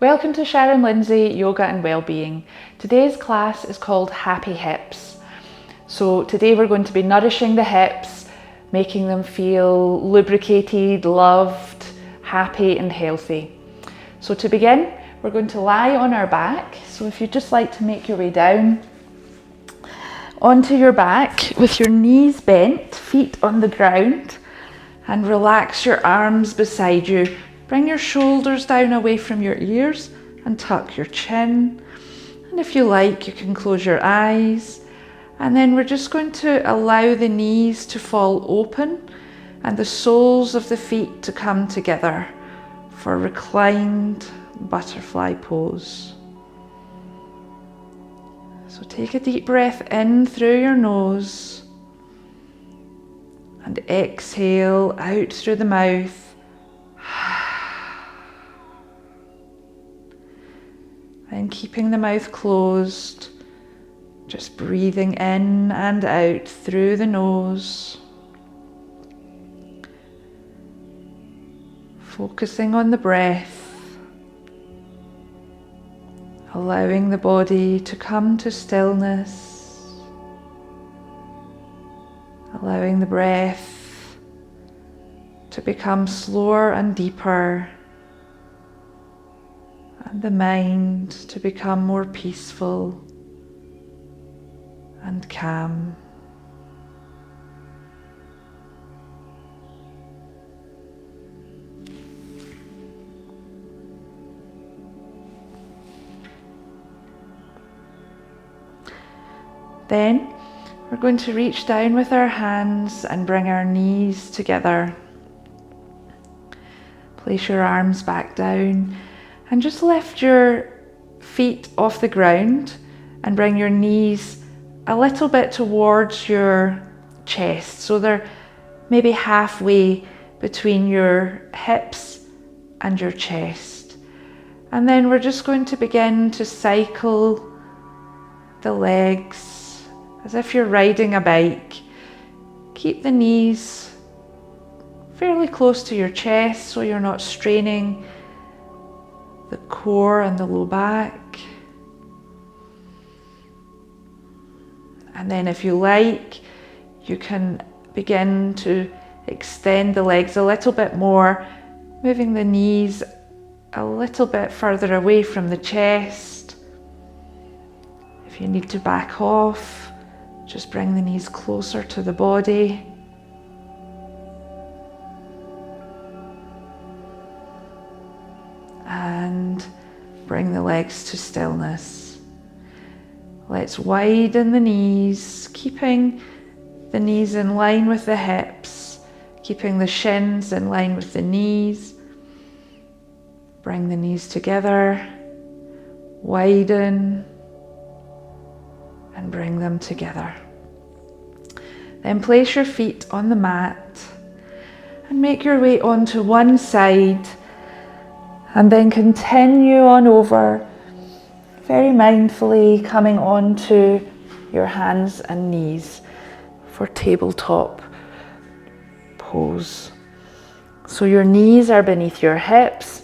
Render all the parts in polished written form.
Welcome to Sharon Lindsay Yoga and Wellbeing. Today's class is called Happy Hips. So today we're going to be nourishing the hips, making them feel lubricated, loved, happy and healthy. So to begin, we're going to lie on our back. So if you'd just like to make your way down onto your back with your knees bent, feet on the ground, and relax your arms beside you. Bring your shoulders down away from your ears and tuck your chin. And if you like, you can close your eyes. And then we're just going to allow the knees to fall open and the soles of the feet to come together for reclined butterfly pose. So take a deep breath in through your nose and exhale out through the mouth. Then keeping the mouth closed, just breathing in and out through the nose. Focusing on the breath, allowing the body to come to stillness, allowing the breath to become slower and deeper, and the mind to become more peaceful and calm. Then we're going to reach down with our hands and bring our knees together. Place your arms back down and just lift your feet off the ground and bring your knees a little bit towards your chest. So they're maybe halfway between your hips and your chest. And then we're just going to begin to cycle the legs as if you're riding a bike. Keep the knees fairly close to your chest so you're not straining the core and the low back. And then if you like, you can begin to extend the legs a little bit more, moving the knees a little bit further away from the chest. If you need to back off, just bring the knees closer to the body. And bring the legs to stillness. Let's widen the knees, keeping the knees in line with the hips, keeping the shins in line with the knees. Bring the knees together, widen, and bring them together. Then place your feet on the mat and make your way onto one side. And then continue on over, very mindfully coming onto your hands and knees for tabletop pose. So your knees are beneath your hips,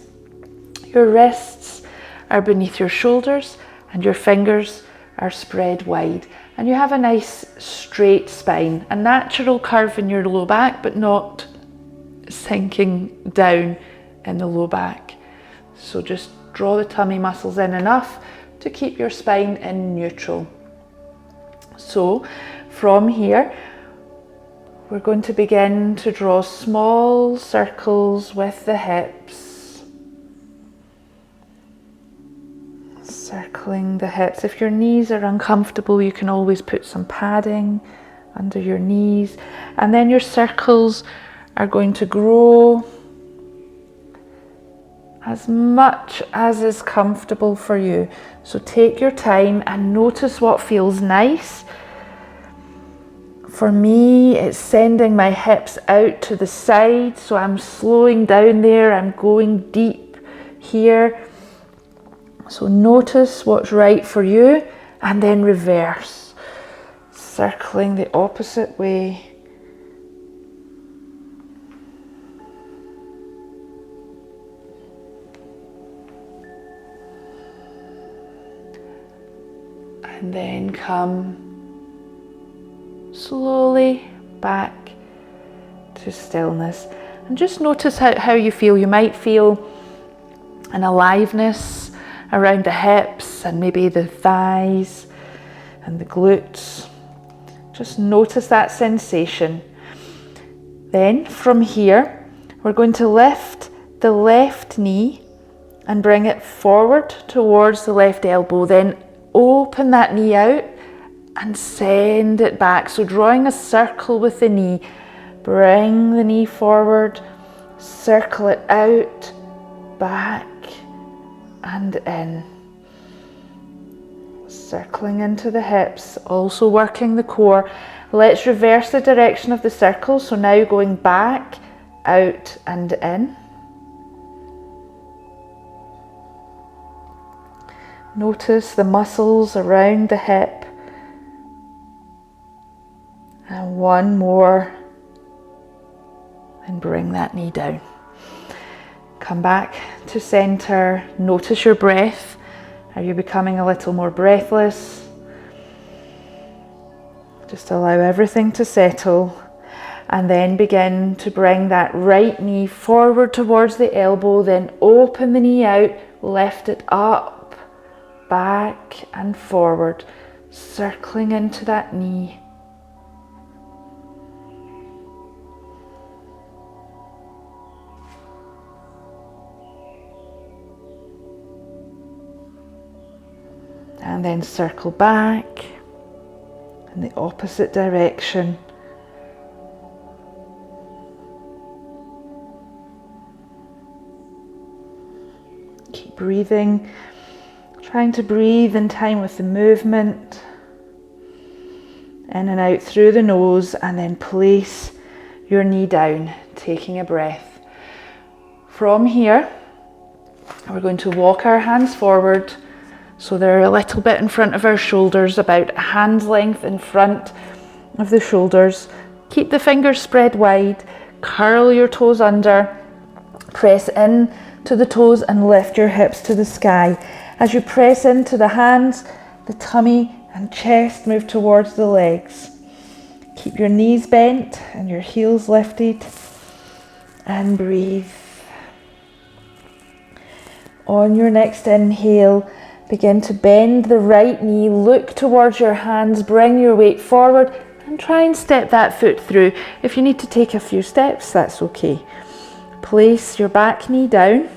your wrists are beneath your shoulders, and your fingers are spread wide. And you have a nice straight spine, a natural curve in your low back, but not sinking down in the low back. So just draw the tummy muscles in enough to keep your spine in neutral. So from here, we're going to begin to draw small circles with the hips. Circling the hips. If your knees are uncomfortable, you can always put some padding under your knees. And then your circles are going to grow as much as is comfortable for you. So take your time and notice what feels nice. For me, it's sending my hips out to the side, so I'm slowing down there, I'm going deep here. So notice what's right for you and then reverse, circling the opposite way. And then come slowly back to stillness. And just notice how you feel. You might feel an aliveness around the hips and maybe the thighs and the glutes. Just notice that sensation. Then from here, we're going to lift the left knee and bring it forward towards the left elbow. Then open that knee out and send it back. So drawing a circle with the knee, bring the knee forward, circle it out, back and in. Circling into the hips, also working the core. Let's reverse the direction of the circle. So now going back, out and in. Notice the muscles around the hip. And one more. And bring that knee down. Come back to center. Notice your breath. Are you becoming a little more breathless? Just allow everything to settle. And then begin to bring that right knee forward towards the elbow. Then open the knee out. Lift it up, back and forward. Circling into that knee. And then circle back in the opposite direction. Keep breathing, trying to breathe in time with the movement. In and out through the nose, and then place your knee down, taking a breath. From here, we're going to walk our hands forward. So they're a little bit in front of our shoulders, about a hand's length in front of the shoulders. Keep the fingers spread wide, curl your toes under, press in to the toes and lift your hips to the sky. As you press into the hands, the tummy and chest move towards the legs. Keep your knees bent and your heels lifted and breathe. On your next inhale, begin to bend the right knee, look towards your hands, bring your weight forward and try and step that foot through. If you need to take a few steps, that's okay. Place your back knee down,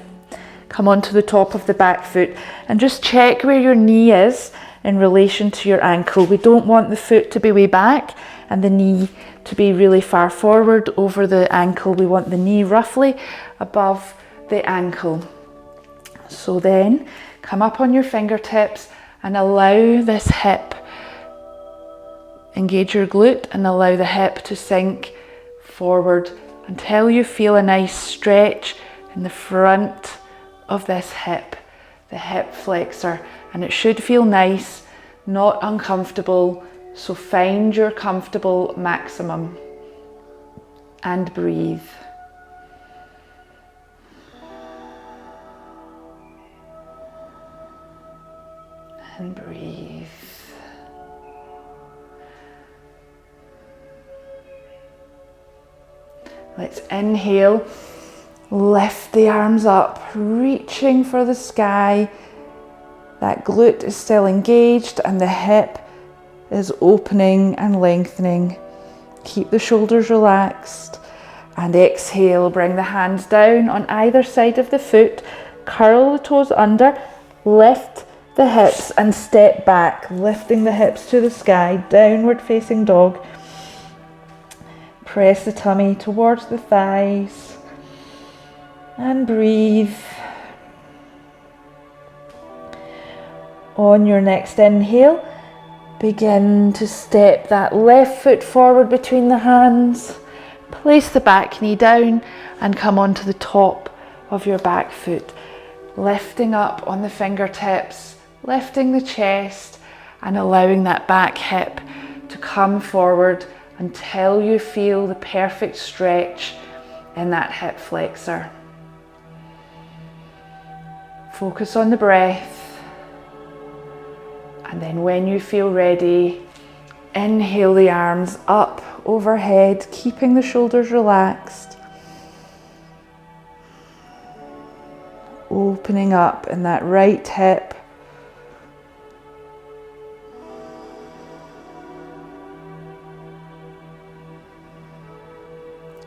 come onto the top of the back foot and just check where your knee is in relation to your ankle. We don't want the foot to be way back and the knee to be really far forward over the ankle. We want the knee roughly above the ankle. So then, come up on your fingertips and allow this hip, engage your glute and allow the hip to sink forward until you feel a nice stretch in the front of this hip, the hip flexor. And it should feel nice, not uncomfortable. So find your comfortable maximum and breathe. And breathe. Let's inhale, lift the arms up, reaching for the sky. That glute is still engaged and the hip is opening and lengthening. Keep the shoulders relaxed and exhale, bring the hands down on either side of the foot, curl the toes under, lift the hips and step back, lifting the hips to the sky, downward facing dog. Press the tummy towards the thighs and breathe. On your next inhale, begin to step that left foot forward between the hands. Place the back knee down and come onto the top of your back foot, lifting up on the fingertips, lifting the chest and allowing that back hip to come forward until you feel the perfect stretch in that hip flexor. Focus on the breath And then when you feel ready, inhale the arms up overhead, keeping the shoulders relaxed. Opening up in that right hip.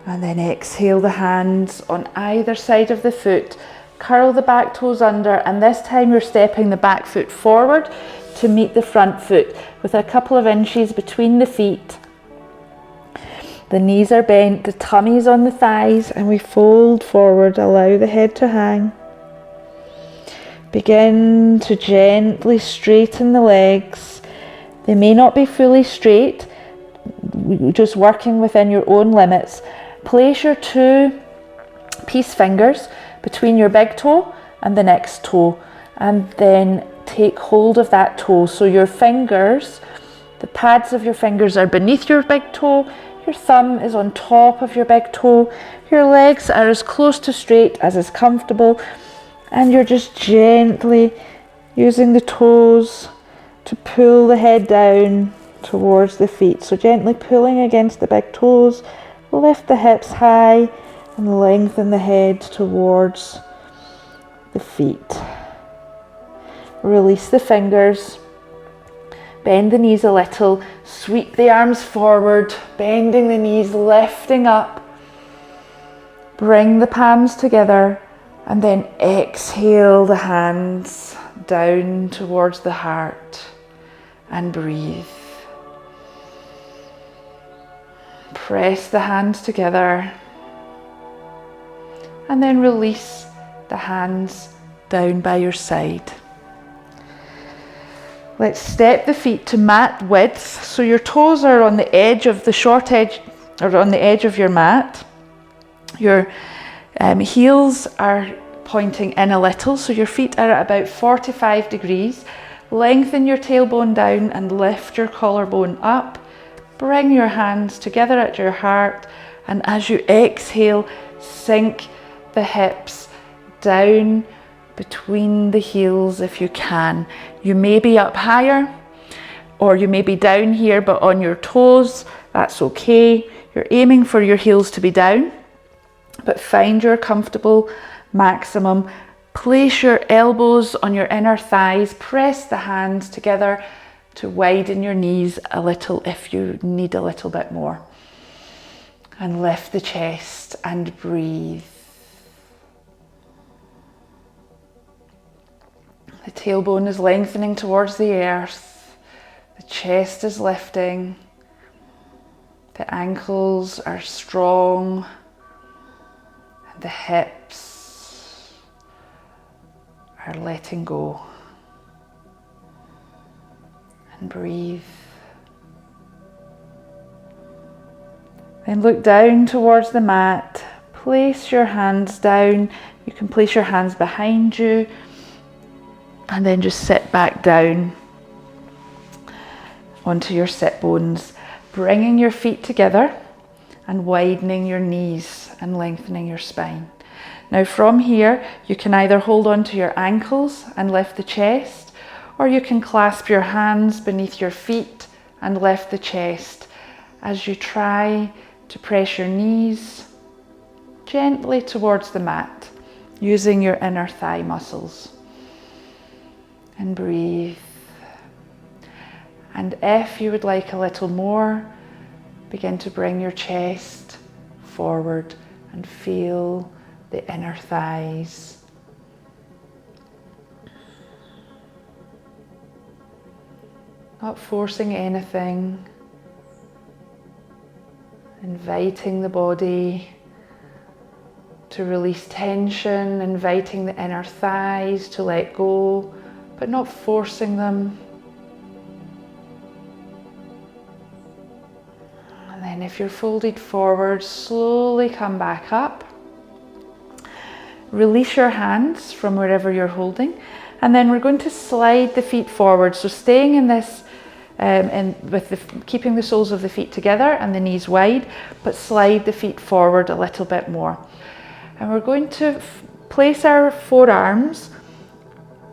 And then exhale the hands on either side of the foot. Curl the back toes under, and this time you're stepping the back foot forward to meet the front foot with a couple of inches between the feet. The knees are bent, the tummy's on the thighs, and we fold forward, allow the head to hang. Begin to gently straighten the legs. They may not be fully straight, just working within your own limits. Place your 2 peace fingers between your big toe and the next toe, and then take hold of that toe. So your fingers, the pads of your fingers are beneath your big toe, your thumb is on top of your big toe, your legs are as close to straight as is comfortable, and you're just gently using the toes to pull the head down towards the feet. So gently pulling against the big toes, lift the hips high and lengthen the head towards the feet. Release the fingers, bend the knees a little, sweep the arms forward, bending the knees, lifting up. Bring the palms together and then exhale the hands down towards the heart and breathe. Press the hands together and then release the hands down by your side. Let's step the feet to mat width, so your toes are on the edge of the short edge, or on the edge of your mat. Your heels are pointing in a little, so your feet are at about 45 degrees. Lengthen your tailbone down and lift your collarbone up. Bring your hands together at your heart, and as you exhale, sink the hips down between the heels if you can. You may be up higher, or you may be down here but on your toes. That's okay. You're aiming for your heels to be down, but find your comfortable maximum. Place your elbows on your inner thighs, press the hands together to widen your knees a little if you need a little bit more. And lift the chest and breathe. The tailbone is lengthening towards the earth. The chest is lifting. The ankles are strong. And the hips are letting go. And breathe. Then look down towards the mat. Place your hands down. You can place your hands behind you. And then just sit back down onto your sit bones, bringing your feet together and widening your knees and lengthening your spine. Now from here, you can either hold onto your ankles and lift the chest, or you can clasp your hands beneath your feet and lift the chest as you try to press your knees gently towards the mat, using your inner thigh muscles. And breathe. And if you would like a little more, begin to bring your chest forward and feel the inner thighs. Not forcing anything, inviting the body to release tension, inviting the inner thighs to let go, but not forcing them. And then if you're folded forward, slowly come back up. Release your hands from wherever you're holding, and then we're going to slide the feet forward. So staying in this, keeping the soles of the feet together and the knees wide, but slide the feet forward a little bit more. And we're going to place our forearms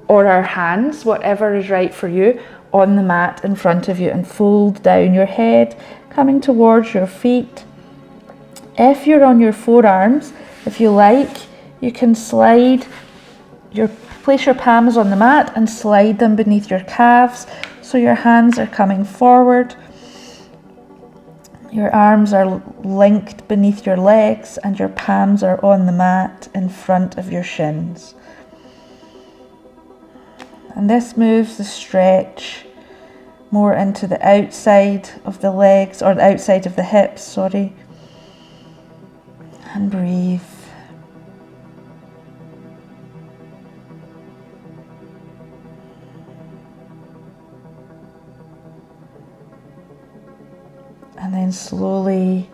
or our hands, whatever is right for you, on the mat in front of you and fold down your head, coming towards your feet. If you're on your forearms, if you like, you can place your palms on the mat and slide them beneath your calves so your hands are coming forward. Your arms are linked beneath your legs and your palms are on the mat in front of your shins. And this moves the stretch more into the outside of the legs, or the outside of the hips, sorry. And breathe. And then slowly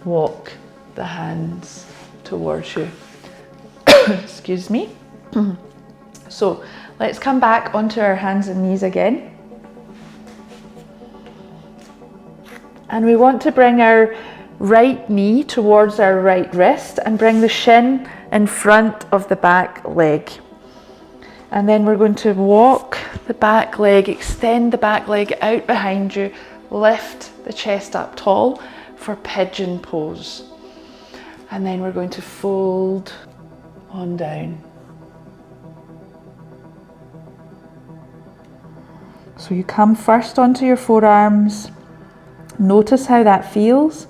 walk the hands towards you. Excuse me. So let's come back onto our hands and knees again. And we want to bring our right knee towards our right wrist and bring the shin in front of the back leg. And then we're going to walk the back leg, extend the back leg out behind you, lift the chest up tall for pigeon pose. And then we're going to fold on down. So you come first onto your forearms. Notice how that feels.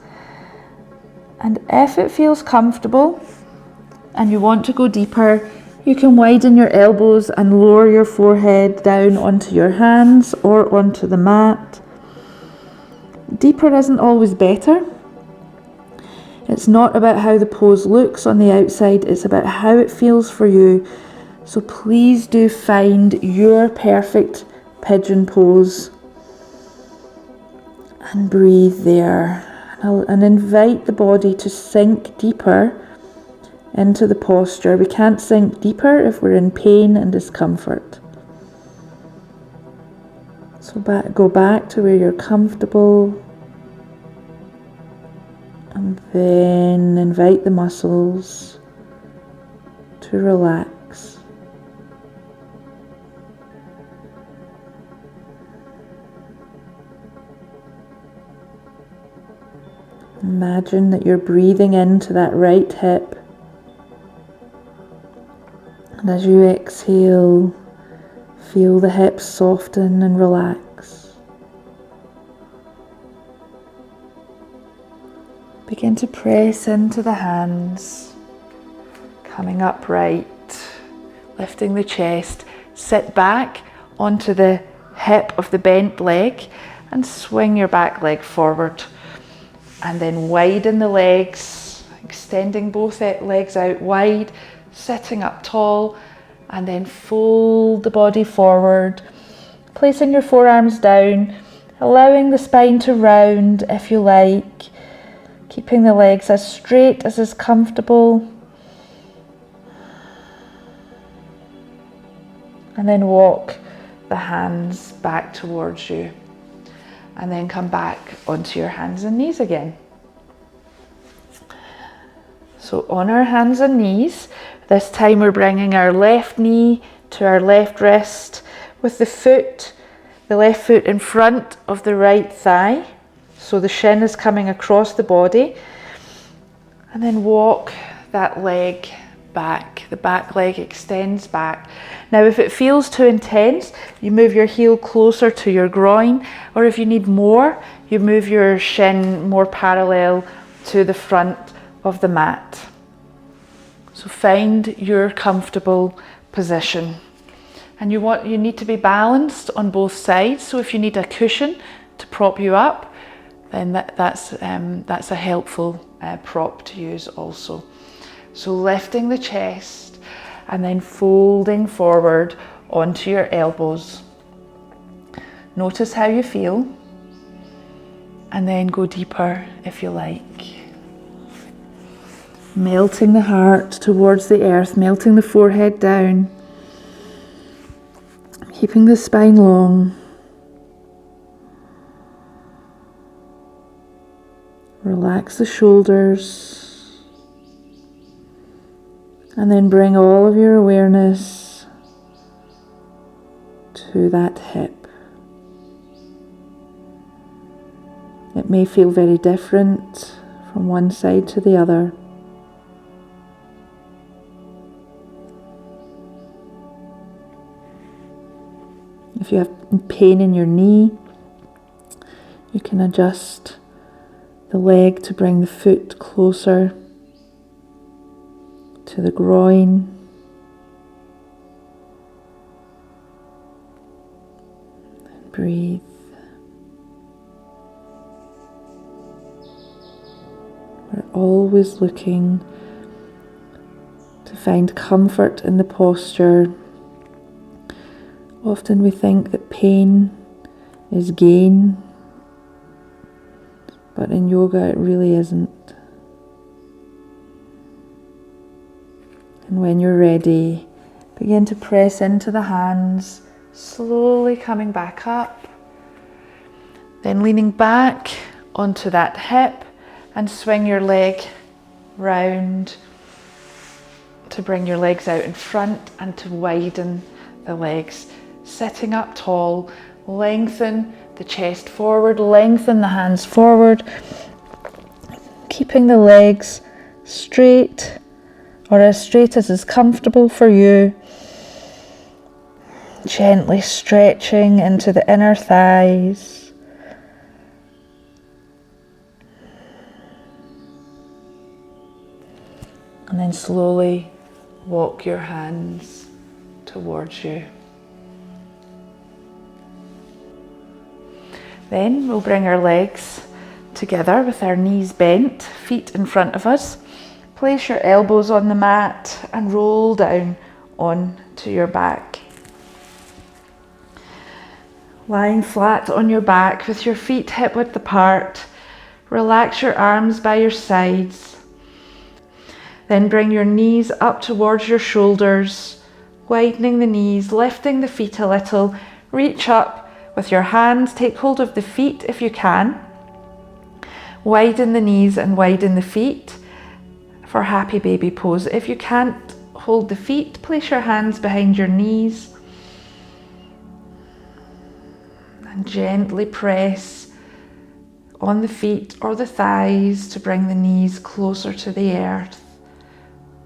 And if it feels comfortable and you want to go deeper, you can widen your elbows and lower your forehead down onto your hands or onto the mat. Deeper isn't always better. It's not about how the pose looks on the outside, it's about how it feels for you. So please do find your perfect pigeon pose and breathe there. And invite the body to sink deeper into the posture. We can't sink deeper if we're in pain and discomfort. So go back to where you're comfortable. And then invite the muscles to relax. Imagine that you're breathing into that right hip. And as you exhale, feel the hips soften and relax. Begin to press into the hands, coming upright, lifting the chest. Sit back onto the hip of the bent leg and swing your back leg forward. And then widen the legs, extending both legs out wide, sitting up tall, and then fold the body forward, placing your forearms down, allowing the spine to round if you like, keeping the legs as straight as is comfortable. And then walk the hands back towards you. And then come back onto your hands and knees again. So on our hands and knees, this time we're bringing our left knee to our left wrist with the left foot in front of the right thigh. So the shin is coming across the body. And then walk that leg back. The back leg extends back. Now if it feels too intense, you move your heel closer to your groin, or if you need more, you move your shin more parallel to the front of the mat. So find your comfortable position. And you need to be balanced on both sides. So if you need a cushion to prop you up, then that's a helpful prop to use also. So lifting the chest and then folding forward onto your elbows. Notice how you feel, and then go deeper if you like. Melting the heart towards the earth, melting the forehead down, keeping the spine long. Relax the shoulders. And then bring all of your awareness to that hip. It may feel very different from one side to the other. If you have pain in your knee, you can adjust the leg to bring the foot closer to the groin. And breathe. We're always looking to find comfort in the posture. Often we think that pain is gain, but in yoga it really isn't. And when you're ready, begin to press into the hands, slowly coming back up, then leaning back onto that hip and swing your leg round to bring your legs out in front and to widen the legs. Sitting up tall, lengthen the chest forward, lengthen the hands forward, keeping the legs straight or as straight as is comfortable for you. Gently stretching into the inner thighs. And then slowly walk your hands towards you. Then we'll bring our legs together with our knees bent, feet in front of us. Place your elbows on the mat and roll down onto your back. Lying flat on your back with your feet hip-width apart, relax your arms by your sides. Then bring your knees up towards your shoulders, widening the knees, lifting the feet a little. Reach up with your hands, take hold of the feet if you can. Widen the knees and widen the feet for happy baby pose. If you can't hold the feet, place your hands behind your knees and gently press on the feet or the thighs to bring the knees closer to the earth,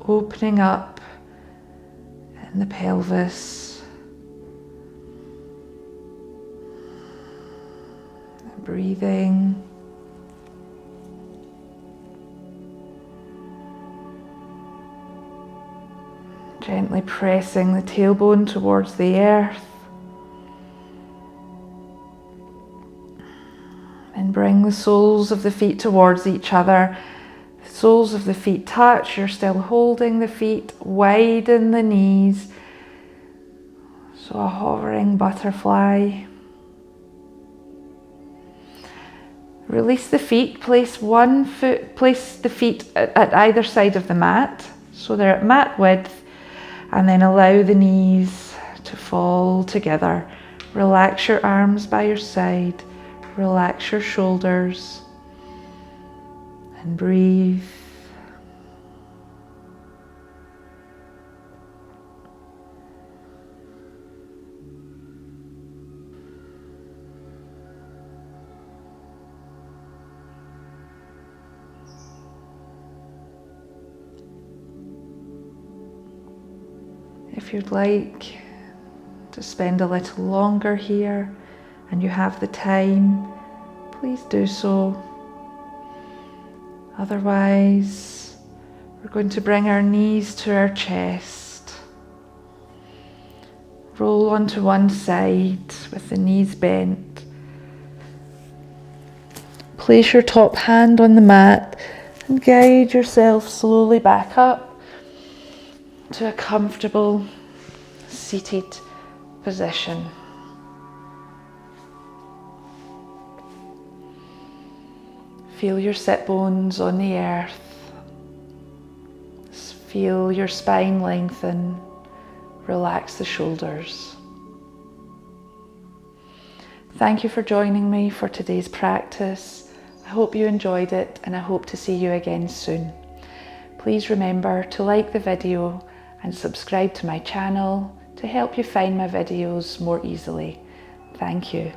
opening up in the pelvis. Breathing. Gently pressing the tailbone towards the earth. And bring the soles of the feet towards each other. The soles of the feet touch. You're still holding the feet. Widen the knees. So a hovering butterfly. Release the feet, place the feet at either side of the mat, so they're at mat width, and then allow the knees to fall together. Relax your arms by your side, relax your shoulders, and breathe. If you'd like to spend a little longer here and you have the time, please do so. Otherwise, we're going to bring our knees to our chest. Roll onto one side with the knees bent. Place your top hand on the mat and guide yourself slowly back up to a comfortable seated position. Feel your sit bones on the earth. Feel your spine lengthen. Relax the shoulders. Thank you for joining me for today's practice. I hope you enjoyed it and I hope to see you again soon. Please remember to like the video and subscribe to my channel to help you find my videos more easily. Thank you.